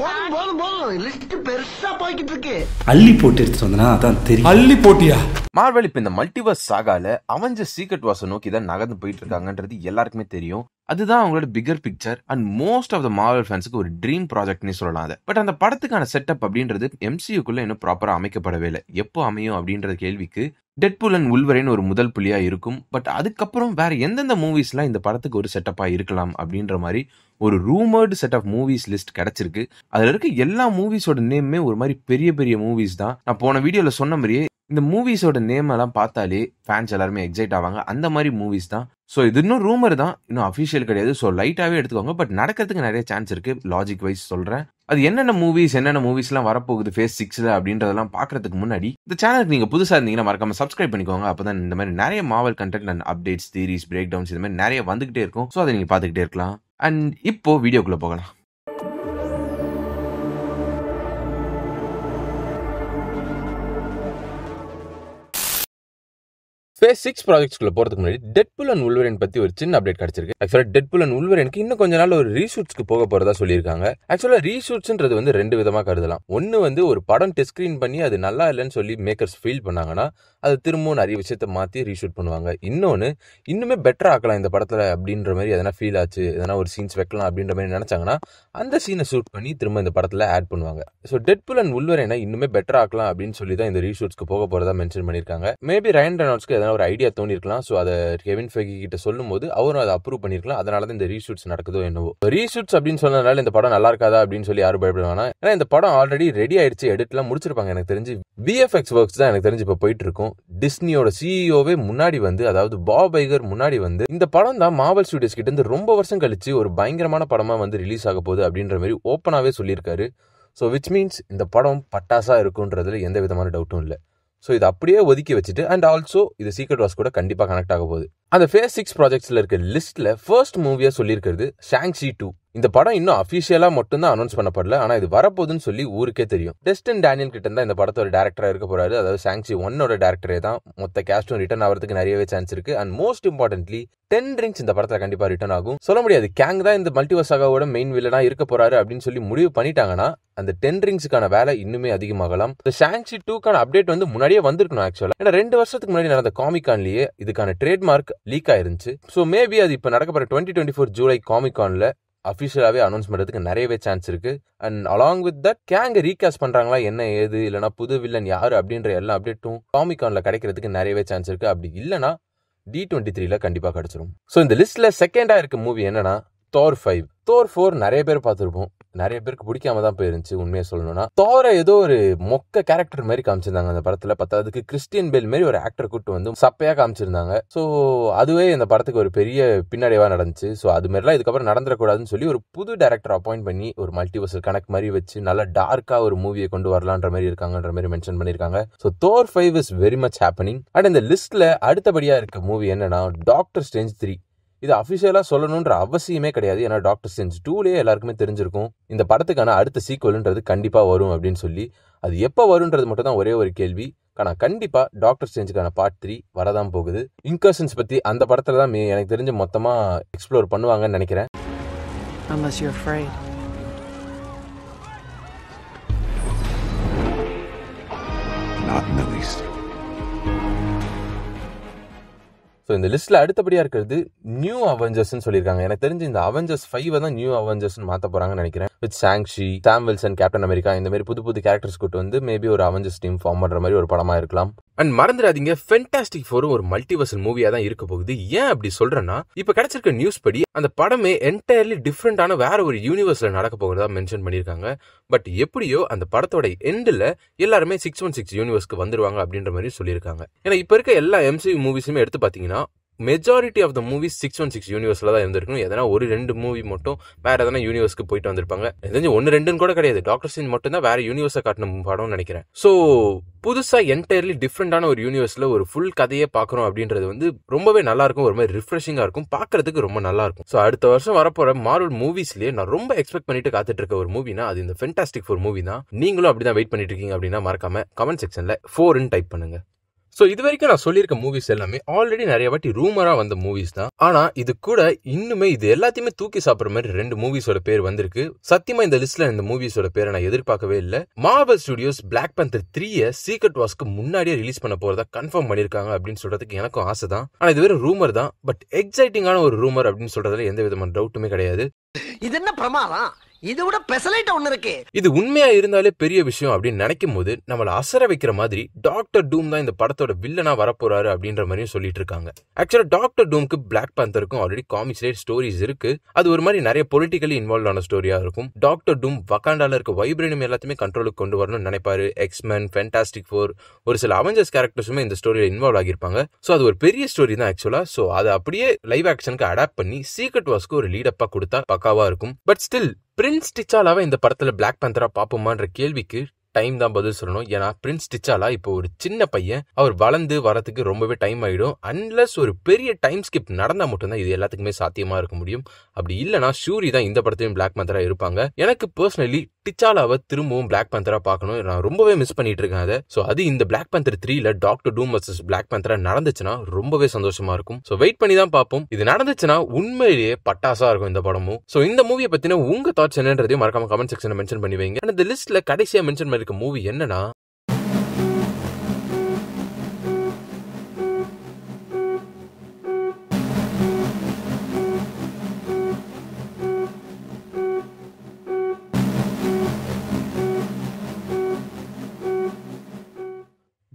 போதும் போதும் போதும் லிஸ்ட் பெருசா போய்கிட்டு இருக்கு. அள்ளி போட்டு எடுத்துட்டு வந்தனா அதான் தெரியும். அள்ளி போட்டியா? மார்வெல் இப்ப இந்த மல்டிவர்ஸ் சாகால அவெஞ்சர்ஸ் சீக்ரெட் வார்ஸை நோக்கி தான் நகர்ந்து போயிட்டு இருக்காங்கன்றது எல்லாருக்குமே தெரியும். அதுதான் அவங்களோட bigger picture and most of the Marvel ஃபேன்ஸுக்கு ஒரு ட்ரீம் ப்ராஜெக்ட்னே சொல்லலாம். அதை பட் அந்த படத்துக்கான செட்டப் அப்படின்றது எம்சியூக்குள்ள இன்னும் ப்ராப்பரா அமைக்கப்படவே இல்லை. எப்போ அமையும் அப்படின்ற கேள்விக்கு டெட்பூல் அண்ட் வுல்வரின் ஒரு முதல் புள்ளியா இருக்கும். பட் அதுக்கப்புறம் வேற எந்தெந்த மூவிஸ்லாம் இந்த படத்துக்கு ஒரு செட்டப்பா இருக்கலாம் அப்படின்ற மாதிரி ஒரு ரூமர்டு செட் ஆஃப் மூவிஸ் லிஸ்ட் கிடைச்சிருக்கு. அதுல இருக்க எல்லா மூவிஸோட நேமே ஒரு மாதிரி பெரிய பெரிய மூவிஸ் தான். நான் போன வீடியோல சொன்ன மாதிரியே இந்த மூவிஸோட நேம் எல்லாம் பார்த்தாலே ஃபேன்ஸ் எல்லாருமே எக்ஸைட் ஆவாங்க. அந்த மாதிரி மூவிஸ் தான். ஸோ இது இன்னும் ரூமர் தான், இன்னும் அஃபிஷியல் கிடையாது. ஸோ லைட்டாவே எடுத்துக்கோங்க. பட் நடக்கிறதுக்கு நிறைய சான்ஸ் இருக்கு. லாஜிக் வைஸ் சொல்றேன். அது என்னென்ன மூவிஸ்லாம் வரப்போகுது ஃபேஸ் 6 அப்படின்றதெல்லாம் பாக்குறதுக்கு முன்னாடி இந்த சேனலுக்கு நீங்க புதுசா இருந்தீங்கன்னா மறக்காம சப்ஸ்கிரைப் பண்ணிக்கோங்க. அப்பதான் இந்த மாதிரி நிறைய Marvel content and updates, theories, break downs இது மாதிரி நிறைய வந்துகிட்டே இருக்கும். ஸோ அதை நீங்க பாத்துக்கிட்டே இருக்கலாம். அண்ட் இப்போ வீடியோக்குள்ள போகலாம். ஃபேஸ் 6 ப்ராஜெக்ட்ஸ்குள்ள போறதுக்கு முன்னாடி டெட்பூல் அண்ட் வுல்வரின் பத்தி ஒரு சின்ன அப்டேட் கிடைச்சிருக்கு. ஆக்சுவலா டெட்பூல் அண்ட் வுல்வரினுக்கு இன்னும் கொஞ்ச நாள் ஒரு ரீஷூட்ஸ்க்கு போக போறதா சொல்லியிருக்காங்க. ஆக்சுவலா ரீஷூட்ஸ்ன்றது வந்து ரெண்டு விதமா கருதலாம். ஒன்னு வந்து ஒரு படம் டெஸ்ட் ஸ்கிரீன் பண்ணி அது நல்லா இல்லைன்னு சொல்லி மேக்கர்ஸ் ஃபீல் பண்ணாங்கன்னா அது திரும்பவும் நிறைய விஷயத்த மாத்தி ரீஷூட் பண்ணுவாங்க. இன்னொன்னு இன்னுமே பெட்டரா ஆக்கலாம் இந்த படத்துல அப்படின்ற மாதிரி எதனா ஃபீல் ஆச்சு, எதனா ஒரு சீன்ஸ் வைக்கலாம் அப்படின்ற மாதிரி நினைச்சாங்கன்னா அந்த சீனை ஷூட் பண்ணி திரும்ப இந்த படத்துல ஆட் பண்ணுவாங்க. ஸோ டெட்பூல் அண்ட் வுல்வரினை இன்னுமே பெட்டரா ஆக்கலாம் அப்படின்னு சொல்லி தான் இந்த ரீஷூட்ஸ்க்கு போக போறதா மென்ஷன் பண்ணிருக்காங்க. மேபி ரயன் ரெனால்ட்ஸ்க்கு ஒரு ஐடியா தோணிருக்கலாம். சோ அதை கெவின் ஃபெய்கி கிட்ட சொல்லும் போது அவரும் அதை அப்ரூவ் பண்ணிருக்கலாம். அதனாலதான் இந்த ரீஷூட்ஸ் நடக்குதோ என்னவோ. ரீஷூட்ஸ் அப்படின்னு சொன்னதுனால இந்த படம் நல்லா இருக்காதா அப்படின்னு சொல்லி யாரும் பயப்படுவாங்க. ஏன்னா இந்த படம் ஆல்ரெடி ரெடி ஆயிடுச்சு, எடிட்லாம் முடிச்சிருப்பாங்க. எனக்கு தெரிஞ்சு VFX ஒர்க்ஸ் தான் எனக்கு தெரிஞ்சு இப்ப போயிட்டு இருக்கும். டிஸ்னியோட சிஇஓவே முன்னாடி வந்து, அதாவது பாப் ஐகர் முன்னாடி வந்து இந்த படம் தான் மார்வல் ஸ்டுடியோஸ் கிட்ட இருந்து ரொம்ப வருஷம் கழிச்சு ஒரு பயங்கரமான படமா வந்து ரிலீஸ் ஆக போகுது அப்படின்ற மாதிரி ஓப்பனாவே சொல்லியிருக்காரு. ஸோ விச் மீன்ஸ் இந்த படம் பட்டாசா இருக்குன்றதுல எந்த விதமான டவுட்டும் இல்லை. ஸோ இது அப்படியே ஒதுக்கி வச்சுட்டு அண்ட் ஆல்சோ இது சீக்ரெட் வார்ஸ் கூட கண்டிப்பாக கனெக்ட் ஆக போகுது. அந்த ஃபேஸ் 6 ப்ராஜெக்ட்ஸ்ல இருக்க லிஸ்ட்ல ஃபர்ஸ்ட் மூவியா சொல்லியிருக்கிறது ஷாங்ஷி 2. இந்த படம் இன்னும் அபிஷியலா மட்டும் தான் அனௌன்ஸ் பண்ணப்படல. ஆனா இது வரப்போகுதுன்னு சொல்லி ஊருக்கே தெரியும். டெஸ்டன் டேனியல் கிட்ட தான் இந்த படத்தோட டேரக்டரா இருக்க போறாரு. அதாவது ஷாங்ஷி 1 டேரக்டரே தான். மொத்த கேஸ்டும் ரிட்டர்ன் ஆகிறதுக்கு நிறையவே சான்ஸ் இருக்கு. அண்ட் மோஸ்ட் இம்பார்ட்டன்ட்லி 10 ரிங்ஸ் இந்த படத்துல கண்டிப்பா ரிட்டர்ன் ஆகும். சொல்ல முடியாது கேங் தான் இந்த மல்டிவர்ஸ் சாகாவோட மெயின் வில்லனா இருக்க போறாரு அப்படின்னு சொல்லி முடிவு பண்ணிட்டாங்கன்னா அந்த 10 ரிங்ஸுக்கான வேலை இன்னுமே அதிகமாகலாம். ஷாங்ஷி 2க்கான அப்டேட் வந்து முன்னாடியே வந்திருக்கணும் ஆக்சுவலா. ஏன்னா 2 வருஷத்துக்கு முன்னாடி நடந்த காமிகான்லயே இதுக்கான ட்ரேட்மார்க் லீக் ஆயிருந்துச்சு. ஸோ மேபி அது இப்ப நடக்க போற 2024 ஜூலை காமிகான்ல அபிஷியலாவே அனௌன்ஸ் பண்றதுக்கு நிறையவே சான்ஸ் இருக்கு. அண்ட் அலாங் வித் தட் கேங்க ரீகாஸ்ட் பண்றாங்களா என்ன ஏது, இல்லைன்னா புது வில்லன் யாரு அப்படின்ற எல்லா அப்டேட்டும் காமிகான்ல கிடைக்கிறதுக்கு நிறையவே சான்ஸ் இருக்கு. அப்படி இல்லைன்னா D23ல கண்டிப்பா கிடைச்சிரும். ஸோ இந்த லிஸ்ட்ல செகண்டா இருக்க மூவி என்னன்னா தோர் 5. தோர் 4 நிறைய பேர் பார்த்துருப்போம். நிறைய பேருக்கு பிடிக்காம தான் போயிருந்துச்சு உண்மையை சொல்லணும்னா. தோரை ஏதோ ஒரு மொக்க கேரக்டர் மாதிரி காமிச்சிருந்தாங்க அந்த படத்துல. பத்தாவதுக்கு கிறிஸ்டியன் பேல் மாதிரி ஒரு ஆக்டர் கூட்டு வந்து சப்பையா காமிச்சிருந்தாங்க. ஸோ அதுவே இந்த படத்துக்கு ஒரு பெரிய பின்னடைவா நடந்துச்சு. ஸோ அது மாதிரிலாம் இதுக்கப்புறம் நடந்துடக்கூடாதுன்னு சொல்லி ஒரு புது டேரக்டர் அப்பாயிண்ட் பண்ணி ஒரு மல்டிவர்சல் கனெக்ட் மாதிரி வச்சு நல்லா டார்க்கா ஒரு மூவியை கொண்டு வரலான்ற மாதிரி இருக்காங்கன்ற மாதிரி மென்ஷன் பண்ணிருக்காங்க. So Thor 5 is very much happening. And இந்த லிஸ்ட்ல அடுத்தபடியா இருக்க மூவி என்னன்னா டாக்டர் ஸ்ட்ரேஞ்ச் 3. இது அபிஷியலா சொல்லணும்ன்ற அவசியமே கிடையாது. ஏன்னா டாக்டர் ஸ்ட்ரேஞ்ச் 2லயே எல்லாருக்குமே தெரிஞ்சிருக்கும் இந்த படத்துக்கான அடுத்த சீக்வல்ன்றது கண்டிப்பா வரும் அப்படின்னு சொல்லி. அது எப்ப வரும்ன்றது மட்டும் தான் ஒரே ஒரு கேள்வி. ஆனா கண்டிப்பா டாக்டர் ஸ்ட்ரேஞ்சுக்கான பார்ட் 3 வரதான் போகுது. இன்கர்ஷன்ஸ் பத்தி அந்த படத்துல தான் எனக்கு தெரிஞ்சு மொத்தமா எக்ஸ்ப்ளோர் பண்ணுவாங்கன்னு நினைக்கிறேன். Unless you're afraid. Not in the least. So இந்த லிஸ்ட்ல அடுத்தபடியா இருக்கிறது நியூ அவெஞ்சர்ஸ்னு சொல்லியிருக்காங்க. எனக்கு தெரிஞ்சு இந்த அவெஞ்சர்ஸ் 5 தான் நியூ அவெஞ்சர்ஸ் மாத்த போறாங்கன்னு நினைக்கிறேன். With Shang-Chi, Sam Wilson, captain America இந்த மாதிரி புது புது கேரக்டர்ஸ் கூட்டு வந்து மேபி ஒரு அவெஞ்சர்ஸ் டீம் ஃபார்ம் பண்ற மாதிரி ஒரு படமா இருக்கலாம். அண்ட் மறந்துடாதீங்க ஃபென்டாஸ்டிக் ஃபோரும் ஒரு மல்டிவர்சல் மூவியா தான் இருக்க போகுது. ஏன் அப்படி சொல்றேன்னா இப்ப கிடைச்சிருக்க நியூஸ் படி அந்த படமே என்டையர்லி டிஃப்ரெண்டான வேற ஒரு யூனிவர்ஸ்ல நடக்க போகிறதா மென்ஷன் பண்ணிருக்காங்க. பட் எப்படியோ அந்த படத்தோட எண்ட்ல எல்லாருமே 616 யூனிவர்ஸ்க்கு வந்துருவாங்க அப்படின்ற மாதிரி சொல்லியிருக்காங்க. ஏன்னா இப்ப இருக்க எல்லா MCU மூவிஸுமே எடுத்து பாத்தீங்கன்னா மெஜாரிட்டி ஆஃப் த மூவிஸ் 616 யூனிவர்ஸ்ல தான் இருந்திருக்கும். எதனா ஒரு 2 மூவி மட்டும் வேற எதனா யூனிவர்ஸ்க்கு போயிட்டு வந்திருப்பாங்க. தெரிஞ்சு 1-2 கூட கிடையாது. டாக்டர் ஸ்ட்ரேஞ்ச் மட்டும் தான் வேற யூனிவர்ஸை காட்டின படம்னு நினைக்கிறேன். ஸோ புதுசா என்டையர்லி டிஃப்ரெண்டான ஒரு யூனிவர்ஸ்ல ஒரு ஃபுல் கதையை பாக்குறோம் அப்படின்றது வந்து ரொம்பவே நல்லா இருக்கும். ஒரு மாதிரி ரிஃப்ரெஷிங்கா இருக்கும், பாக்குறதுக்கு ரொம்ப நல்லா இருக்கும். ஸோ அடுத்த வருஷம் வரப்போற மார்வல் மூவிஸ்லயே நான் ரொம்ப எக்ஸ்பெக்ட் பண்ணிட்டு காத்துட்டு இருக்க ஒரு மூவினா அது இந்த ஃபென்டாஸ்டிக் 4 மூவி தான். நீங்களும் அப்படிதான் வெயிட் பண்ணிட்டு இருக்கீங்க அப்படின்னா மறக்காம கமெண்ட் செக்ஷன்ல 4ன்னு டைப் பண்ணுங்க. சோ இது வரைக்கும் நான் சொல்லியிருக்க மூவிஸ் எல்லாமே ஆல்ரெடி நிறைய வாட்டி ரூமரா வந்த மூவிஸ் தான். ஆனா இது கூட இன்னுமே இது எல்லாத்தையுமே தூக்கி சாப்பிடுற மாதிரி 2 மூவிஸோட பேர் வந்திருக்கு. சத்தியமா இந்த லிஸ்ட்ல இந்த மூவிஸோட பேரை நான் எதிர்பார்க்கவே இல்லை. Marvel Studios Black Panther 3 Secret வார்ஸ்க்கு முன்னாடியே ரிலீஸ் பண்ண போறதா கன்ஃபார்ம் பண்ணிருக்காங்க அப்படின்னு சொல்றதுக்கு எனக்கும் ஆசை தான். ஆனா இது வெறும் ரூமர் தான். பட் எக்ஸைட்டிங்கான ஒரு ரூமர் அப்படின்னு சொல்றதுல எந்த விதமான டவுட்டுமே கிடையாது. இது என்ன பிரமாதம்? இதை விட பெசலைட் ஒண்ணு இருக்கு. இது உண்மையா இருந்தாலே பெரிய விஷயம் அப்படின்னு நினைக்கும் போது நம்மள அசர வைக்கிற மாதிரி டாக்டர் டூம் தான் இந்த படத்தோட வில்லனா வரப்போறாரு அப்படின்ற மாதிரியும் சொல்லிட்டு இருக்காங்க. ஆக்சுவலா டாக்டர் டூம்க்கு Black Pantherக்கும் ஆல்ரெடி காமிக்ஸ் ஸ்டோரிஸ் இருக்கு. அது ஒரு மாதிரி நிறைய பொலிட்டிக்கலி இன்வால்வ் ஆன ஸ்டோரியா இருக்கும். டாக்டர் டூம் வகாண்டால இருக்க வைப்ரேனியம் எல்லாத்தையுமே கண்ட்ரோலுக்கு கொண்டு வரணும்னு நினைப்பாரு. எக்ஸ்மென், ஃபேண்டாஸ்டிக் ஃபோர், ஒரு சில அவெஞ்சர்ஸ் கேரக்டர்ஸுமே இந்த ஸ்டோரியில இன்வால்வ் ஆகியிருப்பாங்க. சோ அது ஒரு பெரிய ஸ்டோரி தான் ஆக்சுவலா. சோ அதை அப்படியே லைவ் ஆக்ஷனுக்கு அடாப்ட் பண்ணி சீக்ரெட் வார்ஸ்க்கு ஒரு லீடப்பா கொடுத்தா பக்காவா இருக்கும். பட் ஸ்டில் பிரின்ஸ் டிச்சாலாவை இந்த படத்துல Black Panther பாப்போமான்ற கேள்விக்கு டைம் தான் பதில் சொல்லணும். ஏன்னா பிரின்ஸ் டிச்சாலா இப்போ ஒரு சின்ன பையன், அவர் வளர்ந்து வரதுக்கு ரொம்பவே டைம் ஆயிடும். அன்லஸ் ஒரு பெரிய டைம் ஸ்கிப் நடந்தா மட்டும்தான் இது எல்லாத்துக்குமே சாத்தியமா இருக்க முடியும். அப்படி இல்லைன்னா ஷூரி தான் இந்த படத்தையும் Black Panther இருப்பாங்க. எனக்கு பர்சனலி டிச்சாலாவை திரும்பவும் Black Panther பார்க்கணும். நான் ரொம்பவே மிஸ் பண்ணிட்டு இருக்கேன் அதை. சோ அது இந்த Black Panther 3ல டாக்டர் டூம் vs Black Panther நடந்துச்சுன்னா ரொம்பவே சந்தோஷமா இருக்கும். சோ வெயிட் பண்ணி தான் பார்ப்போம். இது நடந்துச்சுன்னா உண்மையிலேயே பட்டாசா இருக்கும் இந்த படமும். சோ இந்த மூவியை பத்தின உங்க தாட்ஸ் என்னன்றதையும் மறக்காம கமெண்ட் செக்ஷன்ல மென்ஷன் பண்ணி வைங்க. இந்த லிஸ்ட்ல கடைசியா மென்ஷன் பண்ணிருக்க மூவி என்னன்னா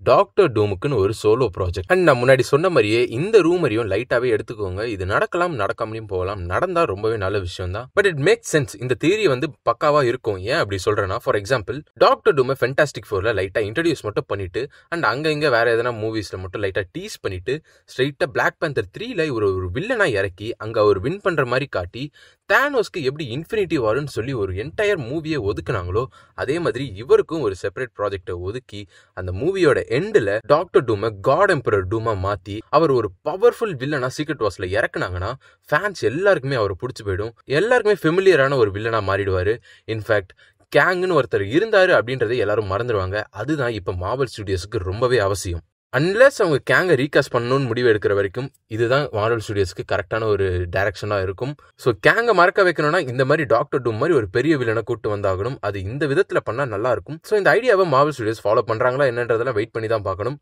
டாக்டர் டூமுக்குன்னு ஒரு சோலோ ப்ராஜெக்ட். அண்ட் நான் முன்னாடி சொன்ன மாதிரியே இந்த ரூமரையும் லைட்டாவே எடுத்துக்கோங்க. இது நடக்கலாம், நடக்காமலையும் போகலாம். நடந்தா ரொம்பவே நல்ல விஷயம் தான். But it make sense. இந்த தியரி பக்காவா இருக்கும். ஏன் அப்படி சொல்றேன்னா, ஃபார் எக்ஸாம்பிள் டாக்டர் டூமை ஃபேண்டாஸ்டிக் ஃபோர்ல லைட்டா இன்ட்ரடியூஸ் மட்டும் பண்ணிட்டு அண்ட் அங்க இங்க வேற எதனா மூவிஸ்ல மட்டும் லைட்டா டீஸ் பண்ணிட்டு ஸ்ட்ரெயிட்டா Black Panther 3ல ஒரு வில்லனா இறக்கி அங்க அவர் வின் பண்ற மாதிரி காட்டி தானோஸ்க்கு எப்படி இன்ஃபினிட்டி வார்னு சொல்லி ஒரு என்டையர் மூவியை ஒதுக்குனாங்களோ அதே மாதிரி இவருக்கும் ஒரு செப்பரேட் ப்ராஜெக்டை ஒதுக்கி அந்த மூவியோட எண்ட்ல டாக்டர் டூமை காட் எம்பரர் டூமா மாத்தி அவர் ஒரு பவர்ஃபுல் வில்லனா சீக்ரெட் வார்ஸ்ல இறக்குனாங்கன்னா ஃபேன்ஸ் எல்லாருக்குமே அவர் பிடிச்சி போயிடும். எல்லாருக்குமே ஃபெமிலியரான ஒரு வில்லனா மாறிடுவாரு. இன்ஃபேக்ட் கேங்னு ஒருத்தர் இருந்தாரு அப்படின்றதை எல்லாரும் மறந்துடுவாங்க. அதுதான் இப்ப மார்வல் ஸ்டுடியோஸ்க்கு ரொம்பவே அவசியம். அன்லெஸ் அவங்க கேங்கை ரீகாஸ்ட் பண்ணணும்னு முடிவு எடுக்கிற வரைக்கும் இதுதான் மார்வல் ஸ்டுடியோஸ்க்கு கரெக்டான ஒரு டைரக்ஷனா இருக்கும். ஸோ கேங்கை மறக்க வைக்கணும்னா இந்த மாதிரி டாக்டர் டூம் மாதிரி ஒரு பெரிய வில்லனை கூட்டு வந்தாகணும். அது இந்த விதத்துல பண்ணா நல்லா இருக்கும். ஸோ இந்த ஐடியாவை மார்வல் ஸ்டுடியோஸ் ஃபாலோ பண்றாங்களா என்னன்றதெல்லாம் வெயிட் பண்ணி தான் பார்க்கணும்.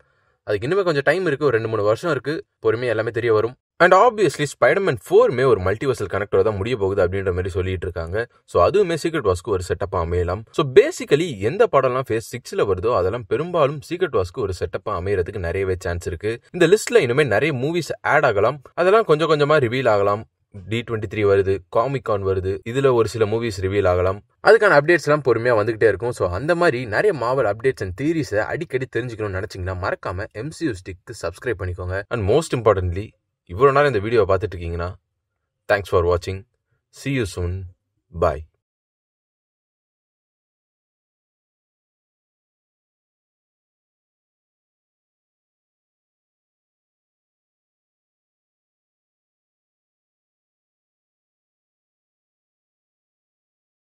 அதுக்கு இன்னுமே கொஞ்சம் டைம் இருக்கு, ஒரு 2-3 வருஷம் இருக்கு. பொறுமையா எல்லாமே தெரிய வரும். அண்ட் ஆப்வியஸ்லி ஸ்பைடர்மேன் 4மே ஒரு மல்டிவர்சல் கனெக்டர் தான் முடிய போகுது அப்படின்ற மாதிரி சொல்லிட்டு இருக்காங்க. ஸோ அதுவுமே சீக்ரெட் வார்ஸ்க்கு ஒரு செட்டப்பா அமையலாம். ஸோ பேசிக்கலி எந்த படம்லாம் ஃபேஸ் 6ல வருதோ அதெல்லாம் பெரும்பாலும் சீக்ரெட் வார்ஸ்க்கு ஒரு செட்டப்பா அமையறதுக்கு நிறையவே சான்ஸ் இருக்கு. இந்த லிஸ்ட்ல இனிமே நிறைய மூவிஸ் ஆட் ஆகலாம். அதெல்லாம் கொஞ்சம் கொஞ்சமா ரிவீல் ஆகலாம். D23 வருது, காமிகான் வருது, இதுல ஒரு சில மூவிஸ் ரிவீல் ஆகலாம். அதுக்கான அப்டேட்ஸ் எல்லாம் பொறுமையா வந்துகிட்டே இருக்கும். ஸோ அந்த மாதிரி நிறைய மார்வல் அப்டேட்ஸ் அண்ட் தியரிஸை அடிக்கடி தெரிஞ்சுக்கணும்னு நினைச்சீங்கன்னா மறக்காம MCU ஸ்டிக்கு சப்ஸ்கிரைப் பண்ணிக்கோங்க. அண்ட் மோஸ்ட் இம்பார்ட்டன்ட்லி இவ்வளோ நேரம் இந்த வீடியோவை பார்த்துட்டு இருக்கீங்கன்னா தேங்க்ஸ் ஃபார் வாட்சிங். See you soon. Bye.